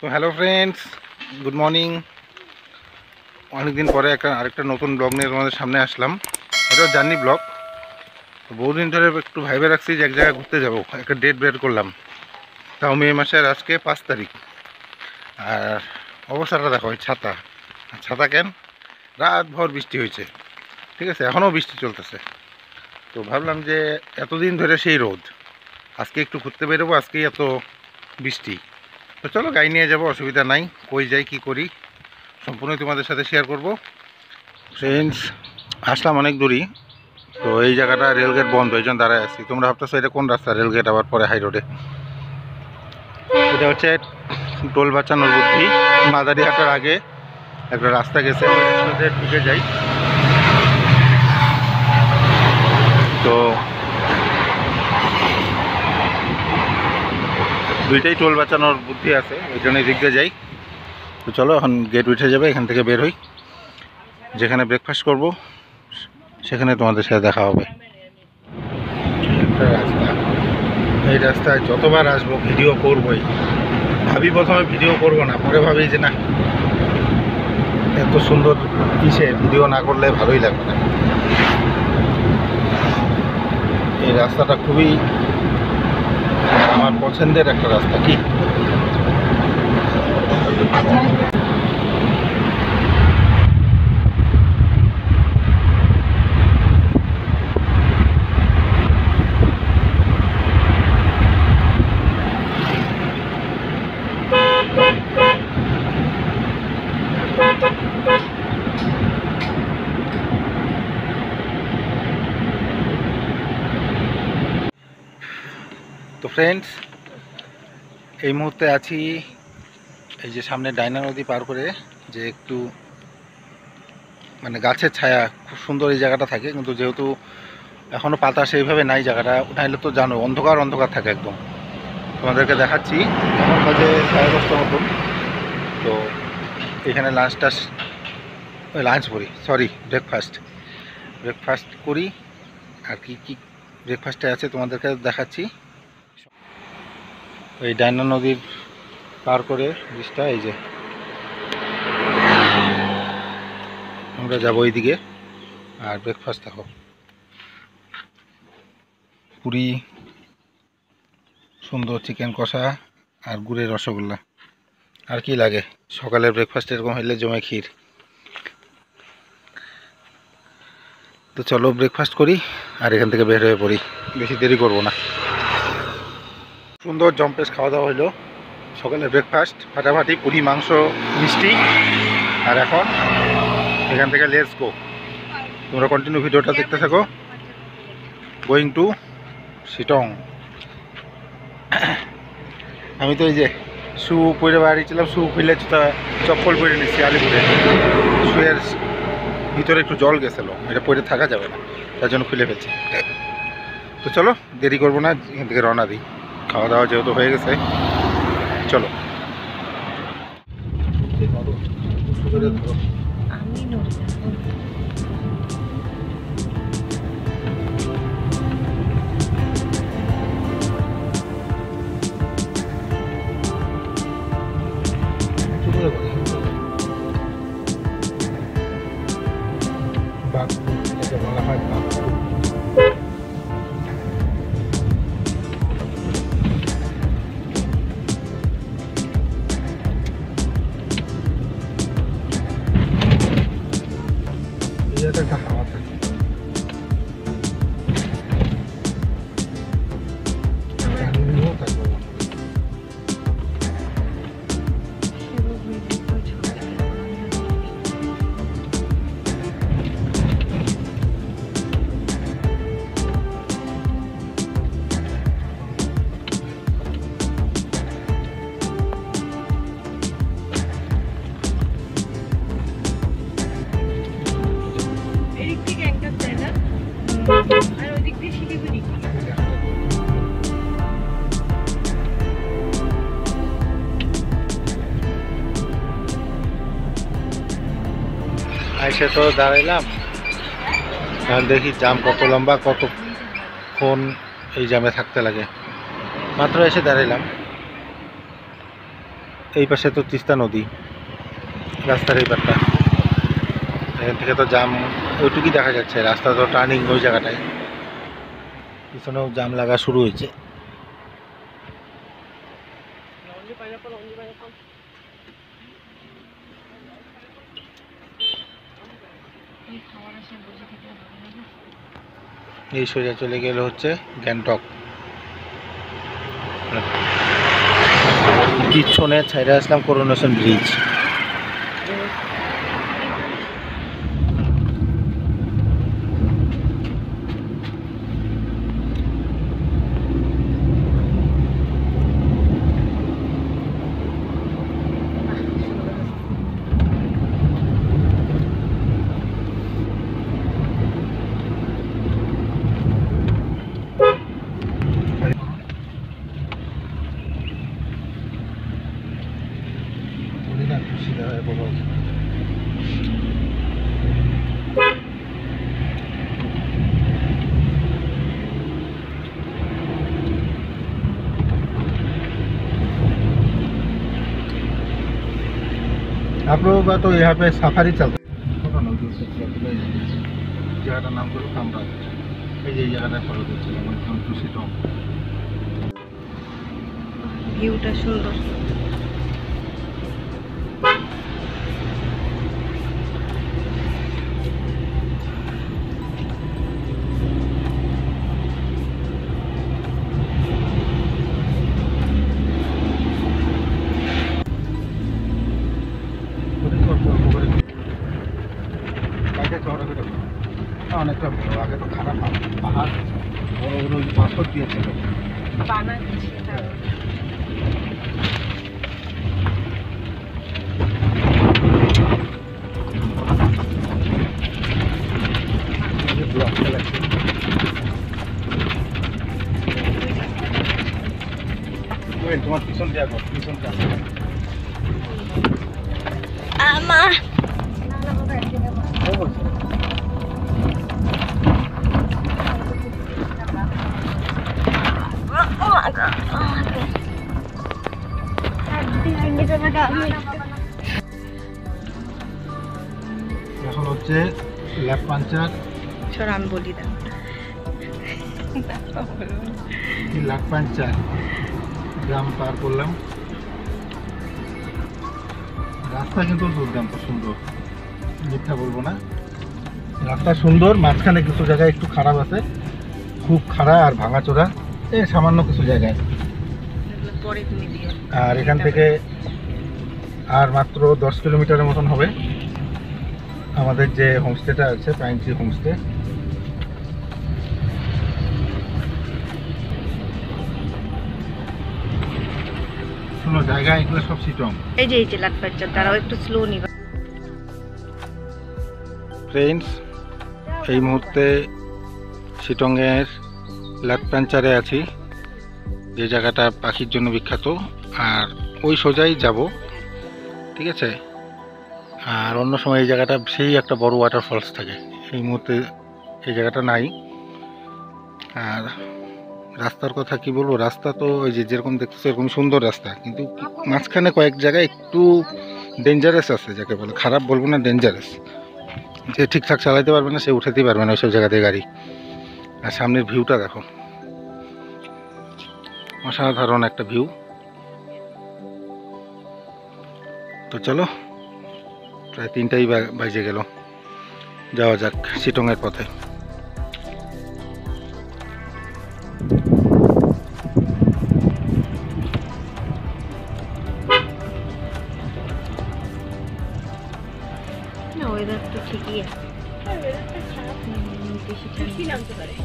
তো hello friends, good morning. অনেকদিন পরে আরেকটা নতুন ব্লগ নিয়ে তোমাদের সামনে আসলাম। এটা জার্নি ব্লগ। তো বহুদিন ধরে একটু ভাইবে রাখছি যে এক জায়গায় ঘুরতে যাব, একটা ডেট বের করলাম। তাও মে মাসের আজকে 5 তারিখ। আর অবস্থাটা দেখো, ছাতা। ছাতা কেন? রাত ভর বৃষ্টি হয়েছে, ঠিক আছে, এখনও বৃষ্টি চলতেছে। তো ভাবলাম যে এতদিন ধরে সেই রোদ, আজকে একটু ঘুরতে বেরোবো, আজকেই এত বৃষ্টি। তো চলো গাড়ি নিয়ে যাবো, অসুবিধা নাই। কই যাই কি করি সম্পূর্ণই তোমাদের সাথে শেয়ার করব। ফ্রেন্ডস, আসলাম অনেক দূরই। তো এই জায়গাটা রেলগেট বন্ধ, এই জন্য দাঁড়ায় আছি। তোমরা ভাবতেছো এটা কোন রাস্তা? রেলগেট আবার পরে হাই রোডে। এটা হচ্ছে টোল বাঁচানোর বুদ্ধি। মাদারিহাটের আগে একটা রাস্তা গেছে, ওই রাস্তাতে ঢুকে যাই। তো দুইটাই টোল বাঁচানোর বুদ্ধি আছে, ওই জন্য দিক দিয়ে যাই। তো চলো এখন গেট উঠে যাবে, এখান থেকে বের হই। যেখানে ব্রেকফাস্ট করব সেখানে তোমাদের সাথে দেখা হবে। রাস্তা, এই রাস্তায় যতবার আসবো ভিডিও করবই। ভাবি প্রথমে ভিডিও করব না, পরে ভাবি যে না, এত সুন্দর ইসে ভিডিও না করলে ভালোই লাগবে না। এই রাস্তাটা খুবই আমার পছন্দের একটা রাস্তা। কি তো ফ্রেন্ডস, এই মুহূর্তে আছি এই যে সামনে ডায়না নদী পার করে, যে একটু মানে গাছের ছায়া, খুব সুন্দর এই জায়গাটা থাকে। কিন্তু যেহেতু এখনও পাতা সেইভাবে নাই, জায়গাটা নাইলে তো জানো অন্ধকার অন্ধকার থাকে একদম। তোমাদেরকে দেখাচ্ছি, আমার কাছে 10:30 মতন। তো এখানে লাঞ্চ করি, সরি ব্রেকফাস্ট করি। আর কি কি ব্রেকফাস্টে আছে তোমাদেরকে দেখাচ্ছি। এই ডায়না নদীর পার করে ব্রিজটা, এই যে আমরা যাবো এইদিকে। আর ব্রেকফাস্ট দেখো, পুরি, সুন্দর চিকেন কষা আর গুড়ের রসগোল্লা। আর কি লাগে, সকালের ব্রেকফাস্ট এরকম হইলে জমে ক্ষীর। তো চলো ব্রেকফাস্ট করি আর এখান থেকে বের হয়ে পড়ি, বেশি দেরি করব না। সুন্দর জম্পেস খাওয়া দাওয়া হইলো। সকালের ব্রেকফাস্ট ফাটাফাটি, পুরি, মাংস, মিষ্টি। আর এখন এখান থেকে লেটস গো। তোমরা কন্টিনিউ ভিডিওটা দেখতে থাকো। Going to Sittong. আমি তো এই যে শু পরে বাড়িছিলাম, শু খুলে চপ্পল পরে নিচ্ছি আলিপুরে। শুয়ের ভিতরে একটু জল গেছিলো, এটা পরে থাকা যাবে না, তার জন্য খুলে ফেলছি। তো চলো দেরি করবো না, এখান থেকে রওনা দিই। খাওয়া দাওয়া যেহেতু হয়ে গেছে, চলো। বলা হয় একটা হাওয়া থাকে। এসে তো দাঁড়াইলাম, এখন দেখি জাম কত লম্বা, কতক্ষণ এই জামে থাকতে লাগে। মাত্র এসে দাঁড়াইলাম। এই পাশে তো তিস্তা নদী, রাস্তার এই পাশটা। এখান থেকে তো জাম ওইটুকুই দেখা যাচ্ছে, রাস্তা তো টার্নিং ওই জায়গাটায়, পিছনেও জাম লাগা শুরু হয়েছে। এই সোজা চলে গেলে হচ্ছে গ্যাংটক। পিছনে ছাইড়ে আসলাম করোনেশন ব্রিজ। आप लोगों का तो यहाँ पे सफारी चलता है, जगह नाम करो कामरा, ये जगह फलो दिखे ভিউটা সুন্দর। অনেকটা আগে তো খারাপ পাহাড় বড় বড় পাথর দিয়েছিল বানাচ্ছি তোমার পিছন দেওয়া কর, পিছনটা আমার এখন হচ্ছে ল্যাপ পাঞ্চার। সর আমি বলি না, ল্যাপ পাঞ্চার গ্রাম পার করলাম। রাস্তা কিন্তু দুর্দান্ত সুন্দর, মিথ্যা বলবো না, রাস্তা সুন্দর। মাঝখানে কিছু জায়গায় একটু খারাপ আছে, খুব খারাপ আর ভাঙাচোরা এই সামান্য কিছু জায়গায়। আর এখান থেকে আর মাত্র 10 কিলোমিটারের মতন হবে আমাদের যে হোমস্টেটা আছে, পাইনট্রি হোমস্টে। শোনো জায়গা এগুলো সব সিটং। এই যে লাটপাচ্চার দ্বারাও একটু স্লো নিবা। ফ্রেন্ডস, এই মুহূর্তে শিটংয়ের লাটপাঞ্চারে আছি, যে জায়গাটা পাখির জন্য বিখ্যাত, আর ওই সোজাই যাব, ঠিক আছে। আর অন্য সময় এই জায়গাটা সেই একটা বড় ওয়াটারফলস থাকে, এই মুহূর্তে এই জায়গাটা নাই। আর রাস্তার কথা কি বলবো, রাস্তা তো ওই যে যেরকম দেখতেছো এরকম সুন্দর রাস্তা, কিন্তু মাঝখানে কয়েক জায়গায় একটু ডেঞ্জারাস আছে, যাকে বলে খারাপ বলবো না, ডেঞ্জারাস। যে ঠিকঠাক চালাতে পারবে না সে উঠাতেই পারবে না ওইসব জায়গাতে গাড়ি। আর সামনের ভিউটা দেখো, অসাধারণ একটা ভিউ। তো চলো, প্রায় 3টাই বাজে গেল, যাওয়া যাক শিটংয়ের পথে। না ওয়েদার তো ঠিকই আছে, বেশি নামতে পারে।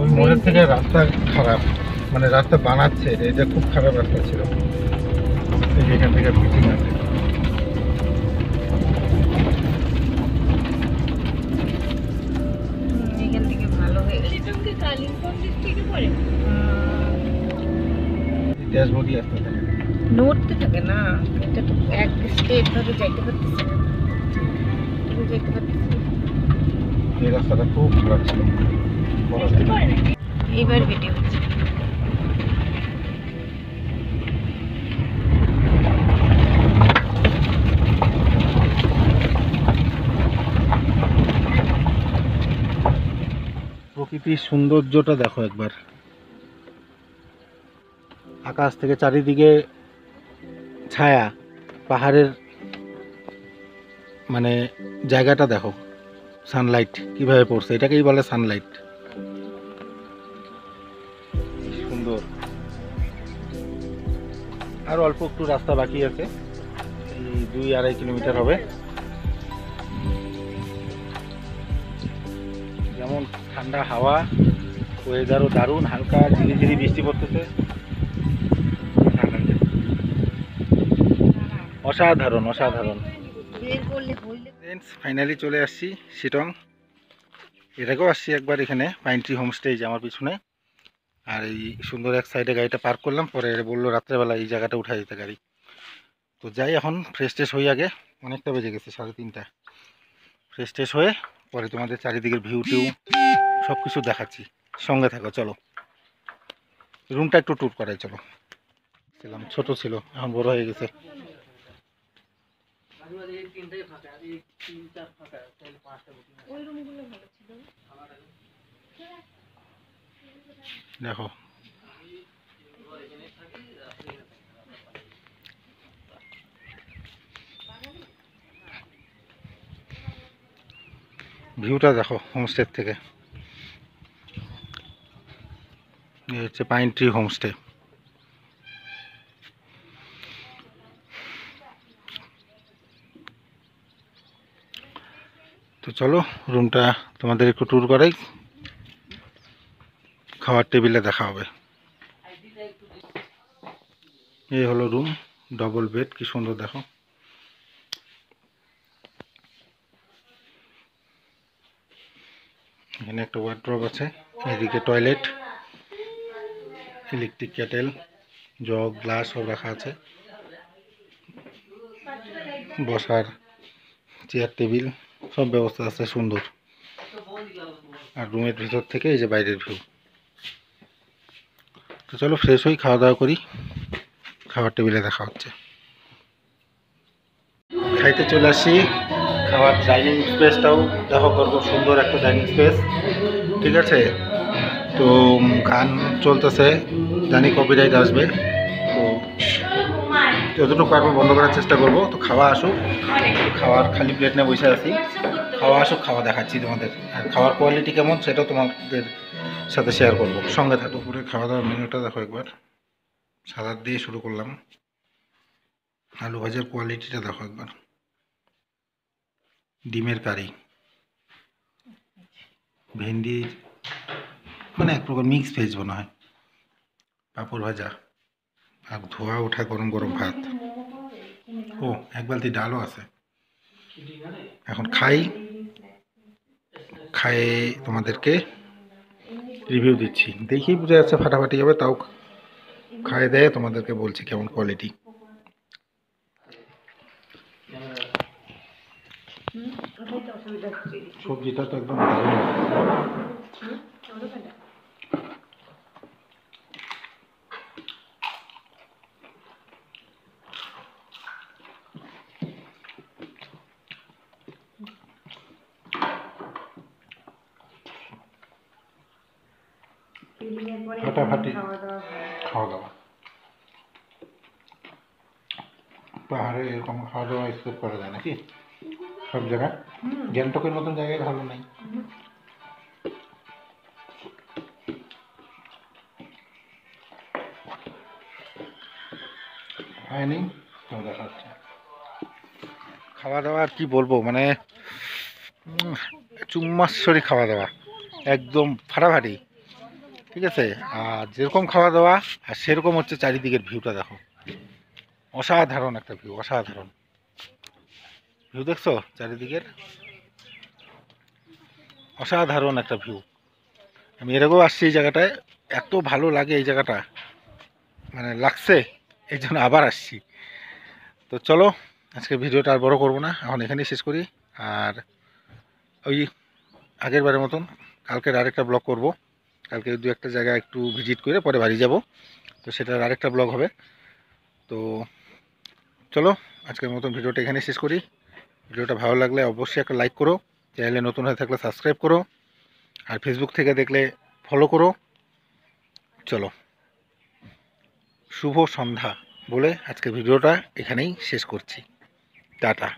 ওই মোড়ের থেকে রাস্তা খারাপ, মানে রাস্তা বানাচ্ছে, এটা খুব খারাপ রাস্তা ছিল, এখান থেকে ফিটিং আছে। এখান থেকে ভালো হয়ে গেছে। কালিম্পং ডিস্ট্রিক্টে পড়ে। ড্যাশবোর্ডই আসতে থাকে। নড়তে থাকে না, এটা তো এক স্টেপ ভাবে যাইতে পারতেছে না, তুমি যাইতে পারতেছে না। এই রাস্তাটা খুব খারাপ ছিল। এইবার ভিডিও হচ্ছে। প্রকৃতির সৌন্দর্যটা দেখো একবার, আকাশ থেকে চারিদিকে ছায়া, পাহাড়ের মানে জায়গাটা দেখো, সানলাইট কিভাবে পড়ছে, এটাকেই বলে সানলাইট। সুন্দর। আর অল্প একটু রাস্তা বাকি আছে, এই 2-2.5 কিলোমিটার হবে। যেমন ঠান্ডা হাওয়া, ওয়েদারও দারুণ, হালকা ঝিরিঝিরি বৃষ্টি পড়তেছে, অসাধারণ অসাধারণ। বের করলে হইলে ফ্রেন্ডস, ফাইনালি চলে আসছি শিটং। এর আগেও আসছি একবার এখানে, পাইন ট্রি হোমস্টে, যে আমার পিছনে। আর এই সুন্দর এক সাইডে গাড়িটা পার্ক করলাম, পরে বললো রাত্রেবেলা এই জায়গাটা উঠাই দিতে গাড়ি। তো যাই, এখন ফ্রেশ ট্রেশ হয়ে, আগে অনেকটা বেজে গেছে, 3:30। ফ্রেশ ট্রেশ হয়ে পরে তোমাদের চারিদিকের ভিউ টিউ সব কিছু দেখাচ্ছি, সঙ্গে থাকো চলো। রুমটা একটু ট্যুর করাই চলো। ছিলাম ছোট ছিল, এখন বড় হয়ে গেছে। ওই রুমগুলো ভালো ছিল। দেখো ভিউটা, দেখো হোমস্টে থেকে। এই হচ্ছে পাইন ট্রি হোমস্টে। তো চলো রুমটা তোমাদের একটু ট্যুর করাই, খাওয়ার টেবিলে দেখা হবে। এই হলো রুম, ডবল বেড, কি সুন্দর দেখো। এখানে একটা ওয়ার্ড্রপ আছে, এদিকে toilet, electric kettle, jug glass সব রাখা আছে, বসার চেয়ার টেবিল সব ব্যবস্থা আছে, সুন্দর। আর রুমের ভিতর থেকে এই যে বাইরের ভিউ। তো চলো ফ্রেশ হই, খাওয়া দাওয়া করি, খাওয়ার টেবিলে দেখা হচ্ছে। খাইতে চলে আসি, খাওয়ার ডাইনিং স্পেসটাও দেখো, কত সুন্দর একটা ডাইনিং স্পেস, ঠিক আছে। তো গান চলতেছে, জানি কপিরাইট আসবে, তো যতটুকু পারবো বন্ধ করার চেষ্টা করবো। তো খাওয়া আসুক, খাওয়ার খালি প্লেট নিয়ে বসে আছি, খাওয়া আসুক, খাওয়া দেখাচ্ছি তোমাদের। আর খাওয়ার কোয়ালিটি কেমন সেটাও তোমাদের সাথে শেয়ার করবো, সঙ্গে থাকো। দুপুরে খাওয়া দাওয়ার মেনুটা দেখো একবার, সালাদ দিয়ে শুরু করলাম, আলু ভাজার কোয়ালিটিটা দেখো একবার, ডিমের কারি, ভেন্ডি মানে এক প্রকার মিক্স ভেজ মনে হয়, পাঁপড় ভাজা, আর ধোয়া ওঠা গরম গরম ভাত। ও, এক বালতি ডালও আছে। এখন খাই, খাই তোমাদেরকে রিভিউ দিচ্ছি, দেখি বুঝে যাচ্ছে ফাটাফাটি হবে, তাও খাই দেয় তোমাদেরকে বলছি কেমন কোয়ালিটি। সবজিটা তো একদম দারুণ। ফাটাফাটি খাওয়া দাওয়া, পাহাড়ে এরকম খাওয়া দাওয়া এক্সপেক্ট করা যায় নাকি সব জায়গায়? গ্যাংটকের মতন জায়গায় ভালো নাই। হয়নি তো দেখাচ্ছে। খাওয়া দাওয়া আর কি বলবো, মানে চুম্মাশ্বরী খাওয়া দাওয়া, একদম ফাটাফাটি, ঠিক আছে। আর যেরকম খাওয়া দাওয়া আর সেরকম হচ্ছে চারিদিকের ভিউটা দেখো, অসাধারণ একটা ভিউ, অসাধারণ ভিউ, দেখছো চারিদিকের, অসাধারণ একটা ভিউ। আমি এর আগেও আসছি এই জায়গাটায়, এত ভালো লাগে এই জায়গাটা, মানে লাগছে, এই জন্য আবার আসছি। তো চলো আজকে ভিডিওটা আর বড় করব না, এখন এখানেই শেষ করি। আর ওই আগের বারের মতন কালকের আরেকটা ব্লগ করব। কালকে দু একটা জায়গা একটু ভিজিট করে পরে বাড়ি যাব, তো সেটার আরেকটা ব্লগ হবে। তো চলো আজকের মতন ভিডিওটা এখানেই শেষ করি। ভিডিওটা ভালো লাগলে অবশ্যই একটা লাইক করো, চ্যানেলে নতুন হয়ে থাকলে সাবস্ক্রাইব করো, আর ফেসবুক থেকে দেখলে ফলো করো। চলো, শুভ সন্ধ্যা বলে আজকে ভিডিওটা এখানেই শেষ করছি। টাটা।